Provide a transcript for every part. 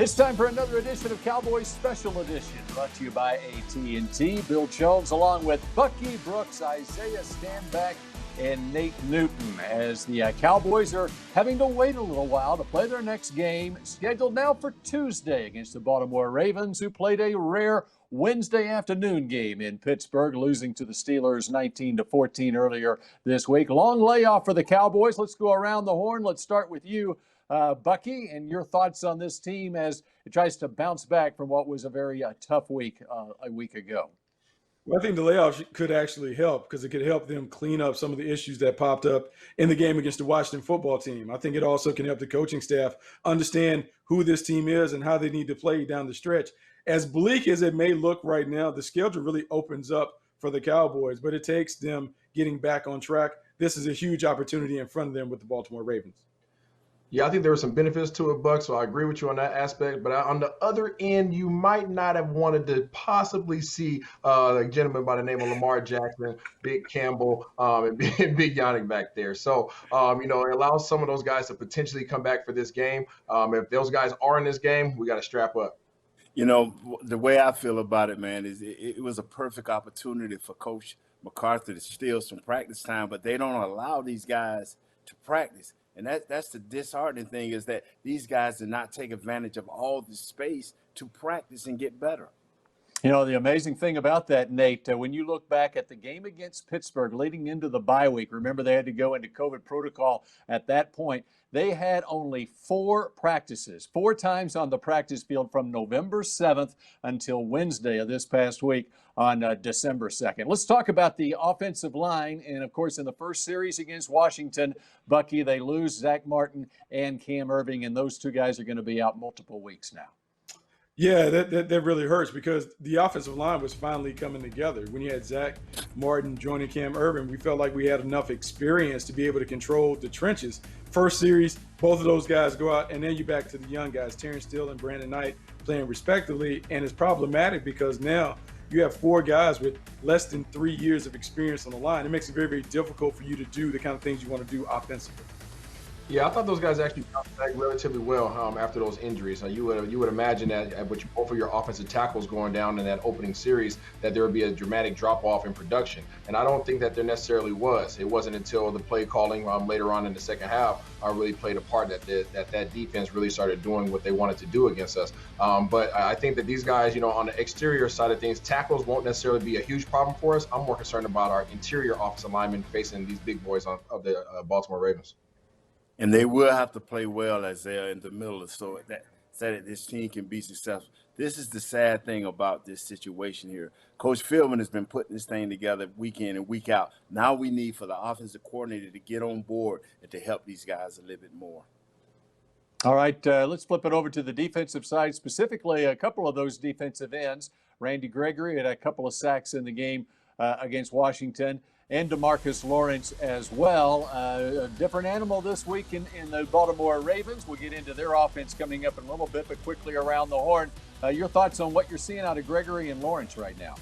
It's time for another edition of Cowboys Special Edition, brought to you by AT&T. Bill Jones along with Bucky Brooks, Isaiah Stanback, and Nate Newton, as the Cowboys are having to wait a little while to play their next game, scheduled now for Tuesday against the Baltimore Ravens, who played a rare Wednesday afternoon game in Pittsburgh, losing to the Steelers 19-14 earlier this week. Long layoff for the Cowboys. Let's go around the horn. Let's start with you, Bucky, and your thoughts on this team as it tries to bounce back from what was a very tough week a week ago. Well, I think the layoff could actually help because it could help them clean up some of the issues that popped up in the game against the Washington football team. I think it also can help the coaching staff understand who this team is and how they need to play down the stretch. As bleak as it may look right now, the schedule really opens up for the Cowboys, but it takes them getting back on track. This is a huge opportunity in front of them with the Baltimore Ravens. Yeah, I think there were some benefits to it, Buck, so I agree with you on that aspect. But on the other end, you might not have wanted to possibly see a gentleman by the name of Lamar Jackson, Big Campbell, and Big Yannick back there. So, it allows some of those guys to potentially come back for this game. If those guys are in this game, we got to strap up. You know, the way I feel about it, man, is it was a perfect opportunity for Coach McCarthy to steal some practice time, but they don't allow these guys to practice. And that's the disheartening thing, is that these guys did not take advantage of all the space to practice and get better. You know, the amazing thing about that, Nate, when you look back at the game against Pittsburgh leading into the bye week, remember they had to go into COVID protocol at that point. They had only 4 practices, 4 times on the practice field from November 7th until Wednesday of this past week on December 2nd. Let's talk about the offensive line. And, of course, in the first series against Washington, Bucky, they lose Zack Martin and Cam Erving, and those 2 guys are going to be out multiple weeks now. Yeah, that really hurts because the offensive line was finally coming together. When you had Zack Martin joining Cam Erving, we felt like we had enough experience to be able to control the trenches. First series, both of those guys go out, and then you're back to the young guys, Terrence Steele and Brandon Knight, playing respectively. And it's problematic because now you have 4 guys with less than 3 years of experience on the line. It makes it very, very difficult for you to do the kind of things you want to do offensively. Yeah, I thought those guys actually bounced back relatively well after those injuries. You would imagine that with both of your offensive tackles going down in that opening series, that there would be a dramatic drop-off in production. And I don't think that there necessarily was. It wasn't until the play calling later on in the second half really played a part that defense really started doing what they wanted to do against us. But I think that these guys, on the exterior side of things, tackles won't necessarily be a huge problem for us. I'm more concerned about our interior offensive linemen facing these big boys of the Baltimore Ravens. And they will have to play well as they're in the middle, so that this team can be successful. This is the sad thing about this situation here. Coach Philbin has been putting this thing together week in and week out. Now we need for the offensive coordinator to get on board and to help these guys a little bit more. All right, let's flip it over to the defensive side, specifically a couple of those defensive ends. Randy Gregory had a couple of sacks in the game against Washington, and DeMarcus Lawrence as well. A different animal this week in the Baltimore Ravens. We'll get into their offense coming up in a little bit, but quickly around the horn. Your thoughts on what you're seeing out of Gregory and Lawrence right now?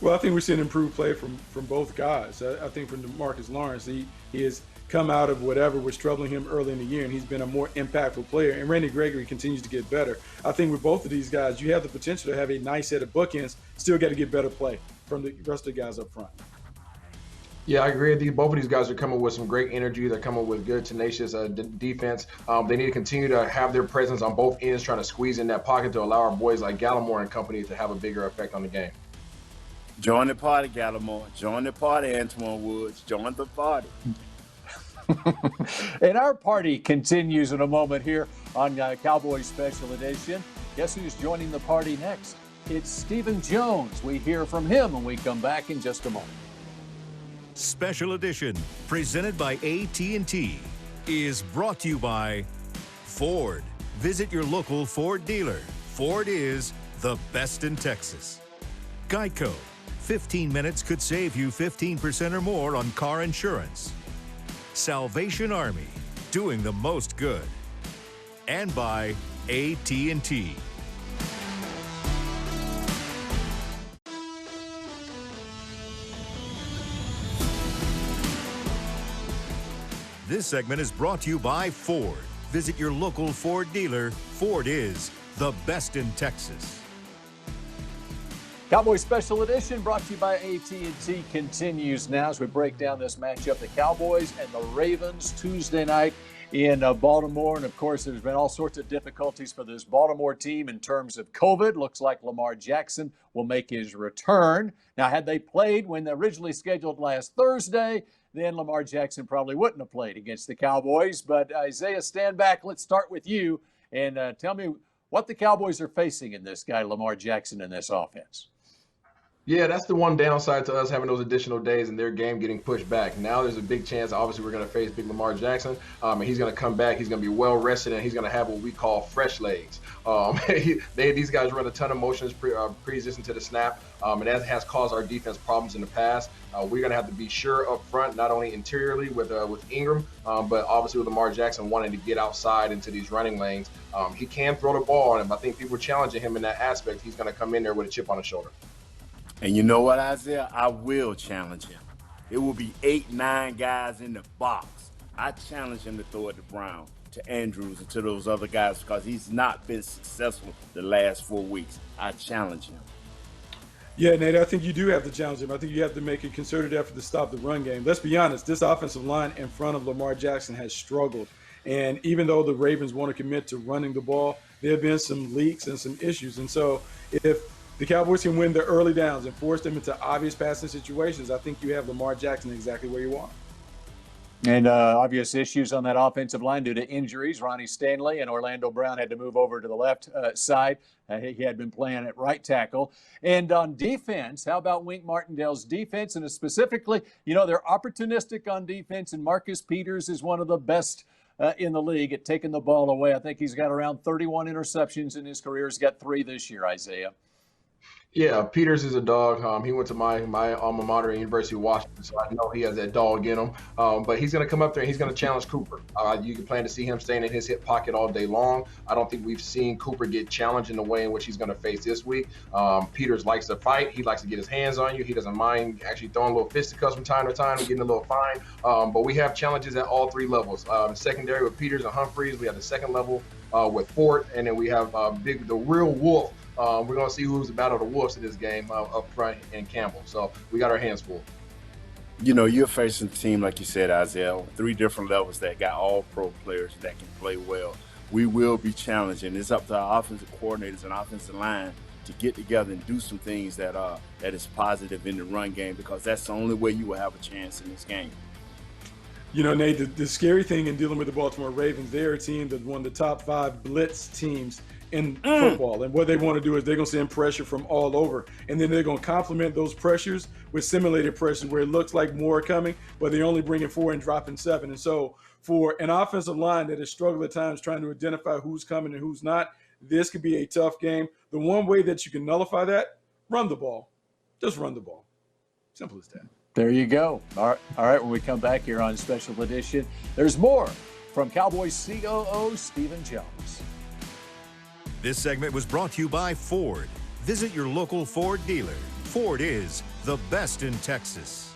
Well, I think we're seeing improved play from both guys. I think from DeMarcus Lawrence, he has come out of whatever was troubling him early in the year, and he's been a more impactful player. And Randy Gregory continues to get better. I think with both of these guys, you have the potential to have a nice set of bookends. Still got to get better play from the rest of the guys up front. Yeah, I agree with you. Both of these guys are coming with some great energy. They're coming with good, tenacious defense. They need to continue to have their presence on both ends, trying to squeeze in that pocket to allow our boys like Gallimore and company to have a bigger effect on the game. Join the party, Gallimore. Join the party, Antoine Woods. Join the party. And our party continues in a moment here on Cowboys Special Edition. Guess who's joining the party next? It's Stephen Jones. We hear from him when we come back in just a moment. Special Edition, presented by AT&T, is brought to you by Ford. Visit your local Ford dealer. Ford is the best in Texas. Geico. 15 minutes could save you 15% or more on car insurance. Salvation Army, doing the most good. And by AT&T. This segment is brought to you by Ford. Visit your local Ford dealer. Ford is the best in Texas. Cowboys Special Edition brought to you by AT&T continues now as we break down this matchup, the Cowboys and the Ravens Tuesday night in Baltimore. And, of course, there's been all sorts of difficulties for this Baltimore team in terms of COVID. Looks like Lamar Jackson will make his return. Now, had they played when originally scheduled last Thursday, then Lamar Jackson probably wouldn't have played against the Cowboys. But, Isaiah, stand back. Let's start with you and tell me what the Cowboys are facing in this guy, Lamar Jackson, in this offense. Yeah, that's the one downside to us having those additional days and their game getting pushed back. Now there's a big chance, obviously, we're going to face big Lamar Jackson, and he's going to come back. He's going to be well rested, and he's going to have what we call fresh legs. These guys run a ton of motions pre-existing to the snap, and that has caused our defense problems in the past. We're going to have to be sure up front, not only interiorly with Ingram, but obviously with Lamar Jackson wanting to get outside into these running lanes. He can throw the ball, and I think people are challenging him in that aspect. He's going to come in there with a chip on his shoulder. And you know what, Isaiah? I will challenge him. It will be 8-9 guys in the box. I challenge him to throw it to Brown, to Andrews, and to those other guys because he's not been successful the last 4 weeks. I challenge him. Yeah, Nate, I think you do have to challenge him. I think you have to make a concerted effort to stop the run game. Let's be honest, this offensive line in front of Lamar Jackson has struggled. And even though the Ravens want to commit to running the ball, there have been some leaks and some issues. And so if the Cowboys can win the early downs and force them into obvious passing situations, I think you have Lamar Jackson exactly where you want. And obvious issues on that offensive line due to injuries. Ronnie Stanley and Orlando Brown had to move over to the left side. He had been playing at right tackle. And on defense, how about Wink Martindale's defense? And specifically, you know, they're opportunistic on defense, and Marcus Peters is one of the best in the league at taking the ball away. I think he's got around 31 interceptions in his career. He's got 3 this year, Isaiah. Yeah, Peters is a dog. He went to my alma mater, University of Washington, so I know he has that dog in him. But he's going to come up there and he's going to challenge Cooper. You can plan to see him staying in his hip pocket all day long. I don't think we've seen Cooper get challenged in the way in which he's going to face this week. Peters likes to fight. He likes to get his hands on you. He doesn't mind actually throwing little fisticuffs from time to time and getting a little fine. But we have challenges at all 3 levels. Secondary with Peters and Humphreys. We have the second level with Fort, and then we have the real wolf. We're going to see who's the battle of the wolves in this game up front in Campbell. So we got our hands full. You know, you're facing a team, like you said, Isaiah, on 3 different levels that got all pro players that can play well. We will be challenging. It's up to our offensive coordinators and offensive line to get together and do some things that is positive in the run game, because that's the only way you will have a chance in this game. You know, Nate, the scary thing in dealing with the Baltimore Ravens, they're a team that's one of the top 5 blitz teams in football. And what they want to do is they're going to send pressure from all over. And then they're going to complement those pressures with simulated pressure where it looks like more are coming, but they're only bringing 4 and dropping 7. And so for an offensive line that has struggled at times trying to identify who's coming and who's not, this could be a tough game. The one way that you can nullify that, run the ball. Just run the ball. Simple as that. There you go. All right, when we come back here on Special Edition, there's more from Cowboys COO Stephen Jones. This segment was brought to you by Ford. Visit your local Ford dealer. Ford is the best in Texas.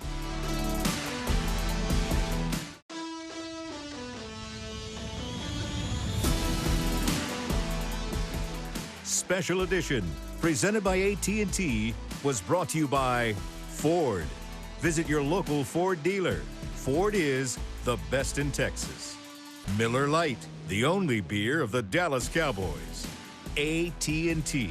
Special Edition, presented by AT&T, was brought to you by Ford. Visit your local Ford dealer. Ford is the best in Texas. Miller Lite, the only beer of the Dallas Cowboys. AT&T.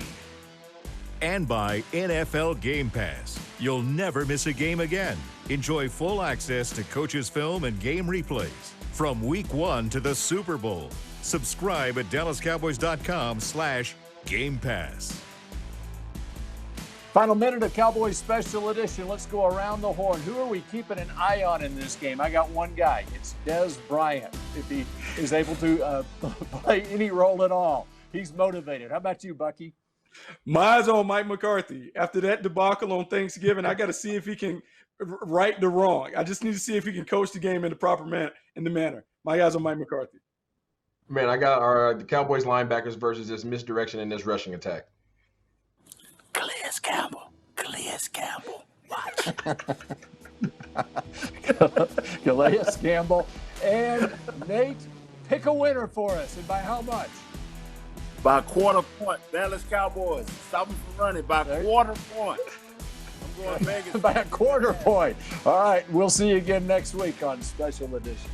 And by NFL Game Pass. You'll never miss a game again. Enjoy full access to coaches' film and game replays from Week 1 to the Super Bowl. Subscribe at DallasCowboys.com/Game Pass. Final minute of Cowboys Special Edition. Let's go around the horn. Who are we keeping an eye on in this game? I got one guy. It's Dez Bryant. If he is able to play any role at all, he's motivated. How about you, Bucky? My eyes on Mike McCarthy. After that debacle on Thanksgiving, I got to see if he can right the wrong. I just need to see if he can coach the game in the proper manner. My eyes on Mike McCarthy. Man, I got the Cowboys linebackers versus this misdirection in this rushing attack. Calais Campbell. Watch. Calais Campbell and Nate, pick a winner for us, and by how much? By a quarter point. Dallas Cowboys. Stop them from running by a quarter point. I'm going Vegas. By a quarter point. All right. We'll see you again next week on Special Edition.